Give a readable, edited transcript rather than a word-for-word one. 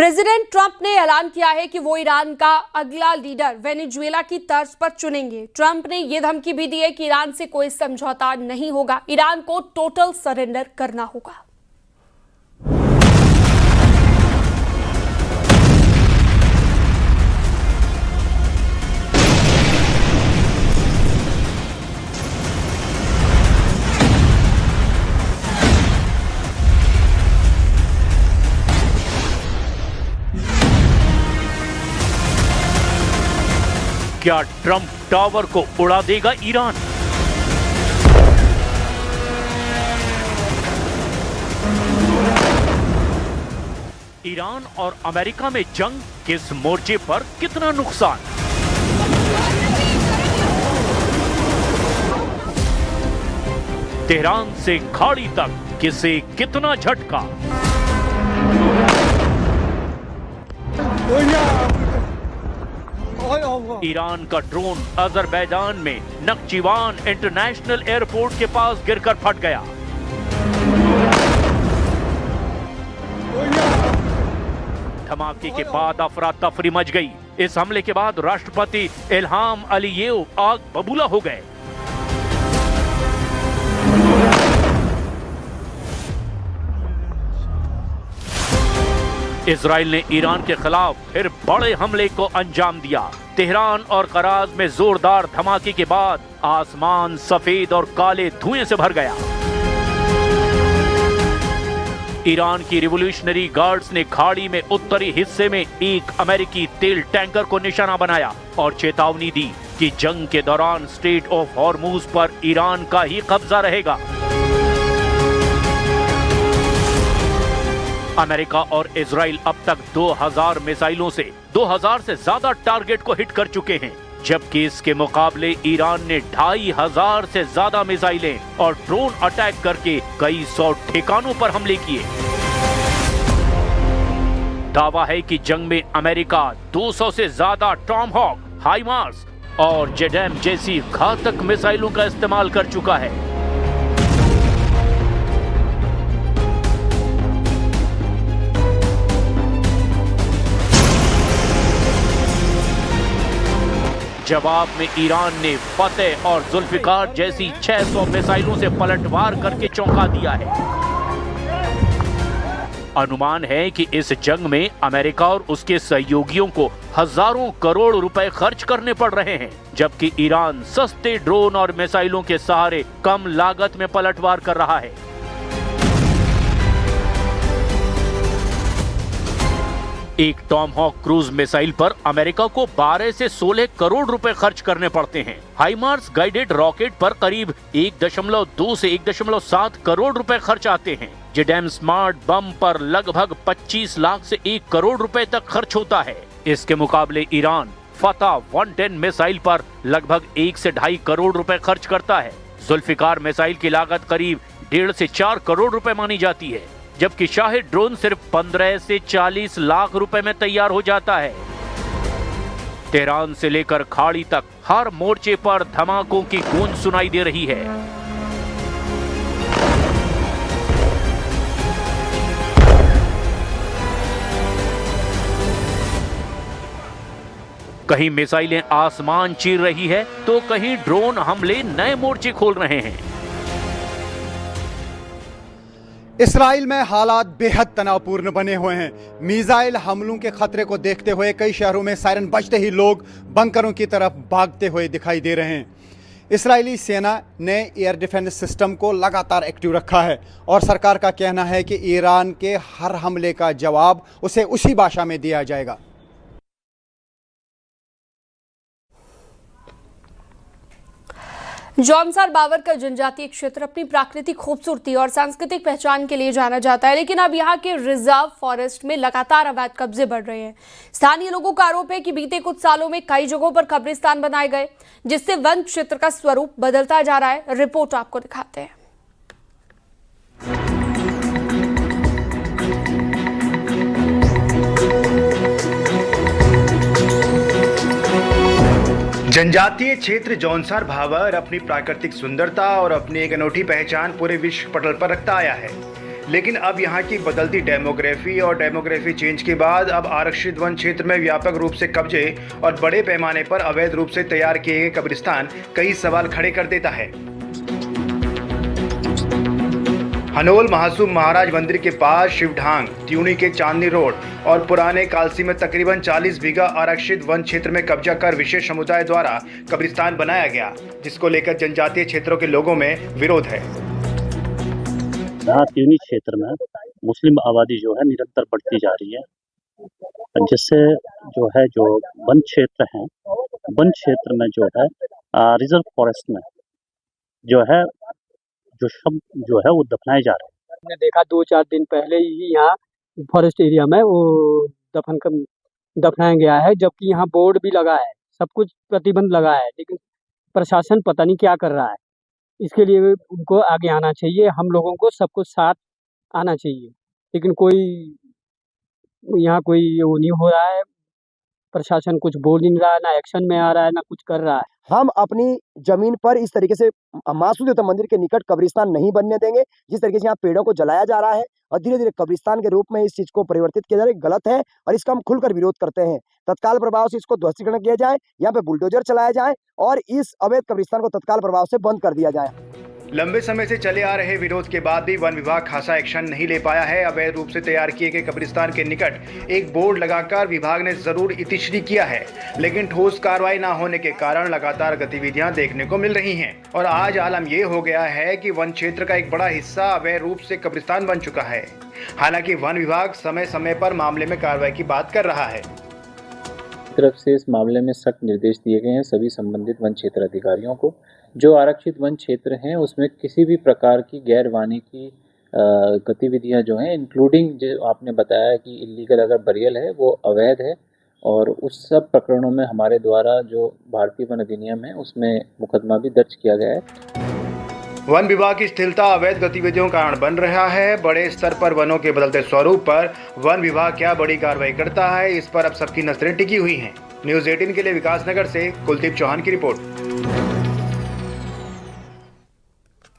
President Trump ने ऐलान किया है कि वो ईरान का अगला लीडर वेनेजुएला की तर्ज पर चुनेंगे। ट्रंप ने यह धमकी भी दी है कि ईरान से कोई समझौता नहीं होगा, ईरान को टोटल सरेंडर करना होगा। क्या ट्रंप टावर को उड़ा देगा ईरान? ईरान और अमेरिका में जंग, किस मोर्चे पर कितना नुकसान? तेहरान से खाड़ी तक किसे कितना झटका? ईरान का ड्रोन अजरबैजान में नक्चीवान इंटरनेशनल एयरपोर्ट के पास गिरकर फट गया। धमाके के बाद अफरा तफरी मच गई। इस हमले के बाद राष्ट्रपति इल्हाम अलीयेव आग बबूला हो गए। इजराइल ने ईरान के खिलाफ फिर बड़े हमले को अंजाम दिया। तेहरान और कराज में जोरदार धमाके के बाद आसमान सफेद और काले धुएं से भर गया। ईरान की रिवॉल्यूशनरी गार्ड्स ने खाड़ी में उत्तरी हिस्से में एक अमेरिकी तेल टैंकर को निशाना बनाया और चेतावनी दी कि जंग के दौरान स्ट्रेट ऑफ हॉर्मुज पर ईरान का ही कब्जा रहेगा। अमेरिका और इजराइल अब तक 2000 मिसाइलों से 2000 से ज्यादा टारगेट को हिट कर चुके हैं, जबकि इसके मुकाबले ईरान ने 2500 से ज्यादा मिसाइलें और ड्रोन अटैक करके कई सौ ठिकानों पर हमले किए। दावा है कि जंग में अमेरिका 200 से ज्यादा टॉमहॉक, हाइमार्स और जेडैम जैसी घातक मिसाइलों का इस्तेमाल कर चुका है। जवाब में ईरान ने फतेह और जुल्फिकार जैसी 600 मिसाइलों से पलटवार करके चौंका दिया है। अनुमान है कि इस जंग में अमेरिका और उसके सहयोगियों को हजारों करोड़ रुपए खर्च करने पड़ रहे हैं, जबकि ईरान सस्ते ड्रोन और मिसाइलों के सहारे कम लागत में पलटवार कर रहा है। एक टॉमहॉक क्रूज मिसाइल पर अमेरिका को 12 से 16 करोड़ रुपए खर्च करने पड़ते हैं। हाइमार्स गाइडेड रॉकेट पर करीब 1.2 से 1.7 करोड़ रुपए खर्च आते हैं। जेडैम स्मार्ट बम पर लगभग 25 लाख से 1 करोड़ रुपए तक खर्च होता है। इसके मुकाबले ईरान फतह 110 मिसाइल पर लगभग 1 से 2.5 करोड़ रुपए खर्च करता है। जुल्फिकार मिसाइल की लागत करीब 1.5 से 4 करोड़ रुपए मानी जाती है, जबकि शाहिद ड्रोन सिर्फ 15 से 40 लाख रुपए में तैयार हो जाता है। तेहरान से लेकर खाड़ी तक हर मोर्चे पर धमाकों की गूंज सुनाई दे रही है। कहीं मिसाइलें आसमान चीर रही है तो कहीं ड्रोन हमले नए मोर्चे खोल रहे हैं। इसराइल में हालात बेहद तनावपूर्ण बने हुए हैं। मिसाइल हमलों के खतरे को देखते हुए कई शहरों में सायरन बजते ही लोग बंकरों की तरफ भागते हुए दिखाई दे रहे हैं। इसराइली सेना ने एयर डिफेंस सिस्टम को लगातार एक्टिव रखा है और सरकार का कहना है कि ईरान के हर हमले का जवाब उसे उसी भाषा में दिया जाएगा। जौनसार बावर का जनजातीय क्षेत्र अपनी प्राकृतिक खूबसूरती और सांस्कृतिक पहचान के लिए जाना जाता है, लेकिन अब यहाँ के रिजर्व फॉरेस्ट में लगातार अवैध कब्जे बढ़ रहे हैं। स्थानीय लोगों का आरोप है कि बीते कुछ सालों में कई जगहों पर कब्रिस्तान बनाए गए, जिससे वन क्षेत्र का स्वरूप बदलता जा रहा है। रिपोर्ट आपको दिखाते हैं। जनजातीय क्षेत्र जौनसार भावर अपनी प्राकृतिक सुंदरता और अपनी एक अनूठी पहचान पूरे विश्व पटल पर रखता आया है। लेकिन अब यहाँ की बदलती डेमोग्राफी और डेमोग्राफी चेंज के बाद अब आरक्षित वन क्षेत्र में व्यापक रूप से कब्जे और बड़े पैमाने पर अवैध रूप से तैयार किए गए कब्रिस्तान कई सवाल खड़े कर देता है। हनोल महासूम महाराज मंदिर के पास शिवढांग, त्यूनी के चांदनी रोड और पुराने कालसी में तकरीबन 40 बीघा आरक्षित वन क्षेत्र में कब्जा कर विशेष समुदाय द्वारा कब्रिस्तान बनाया गया, जिसको लेकर जनजातीय क्षेत्रों के लोगों में विरोध है। यहाँ त्यूनी क्षेत्र में मुस्लिम आबादी जो है निरंतर बढ़ती जा रही है, जिससे जो वन क्षेत्र हैं, वन क्षेत्र में रिजर्व फॉरेस्ट में वो दफनाए जा रहे हैं। हमने देखा 2-4 दिन पहले ही यहाँ फॉरेस्ट एरिया में वो दफनाया गया है, जबकि यहाँ बोर्ड भी लगा है, सब कुछ प्रतिबंध लगा है, लेकिन प्रशासन पता नहीं क्या कर रहा है। इसके लिए उनको आगे आना चाहिए, हम लोगों को सबको साथ आना चाहिए, लेकिन यहाँ कोई वो नहीं हो रहा है। प्रशासन कुछ बोल नहीं रहा है, ना एक्शन में आ रहा है, ना कुछ कर रहा है। हम अपनी जमीन पर इस तरीके से मासूम देवता मंदिर के निकट कब्रिस्तान नहीं बनने देंगे। जिस तरीके से यहाँ पेड़ों को जलाया जा रहा है और धीरे धीरे कब्रिस्तान के रूप में इस चीज को परिवर्तित किया जा रहा है, गलत है और इसका हम खुलकर विरोध करते हैं। तत्काल प्रभाव से इसको ध्वस्तीकरण किया जाए, यहाँ पे बुलडोजर चलाया जाए और इस अवैध कब्रिस्तान को तत्काल प्रभाव से बंद कर दिया जाए। लंबे समय से चले आ रहे विरोध के बाद भी वन विभाग खासा एक्शन नहीं ले पाया है। अवैध रूप से तैयार किए गए कब्रिस्तान के निकट एक बोर्ड लगाकर विभाग ने जरूर इतिश्री किया है, लेकिन ठोस कार्रवाई न होने के कारण लगातार गतिविधियां देखने को मिल रही हैं और आज आलम ये हो गया है कि वन क्षेत्र का एक बड़ा हिस्सा अवैध रूप से कब्रिस्तान बन चुका है। हालांकि वन विभाग समय समय पर मामले में कार्रवाई की बात कर रहा है। तरफ से इस मामले में सख्त निर्देश दिए गए हैं सभी संबंधित वन क्षेत्र अधिकारियों को। जो आरक्षित वन क्षेत्र हैं उसमें किसी भी प्रकार की गैर वानिकी गतिविधियां जो हैं, इंक्लूडिंग जो आपने बताया कि इलीगल अगर बरियल है वो अवैध है, और उस सब प्रकरणों में हमारे द्वारा जो भारतीय वन अधिनियम है उसमें मुकदमा भी दर्ज किया गया है। वन विभाग की स्थिरता अवैध गतिविधियों का कारण बन रहा है। बड़े स्तर पर वनों के बदलते स्वरूप पर वन विभाग क्या बड़ी कार्रवाई करता है, इस पर अब सबकी नजरें टिकी हुई हैं। न्यूज़ 18 के लिए विकासनगर से कुलदीप चौहान की रिपोर्ट।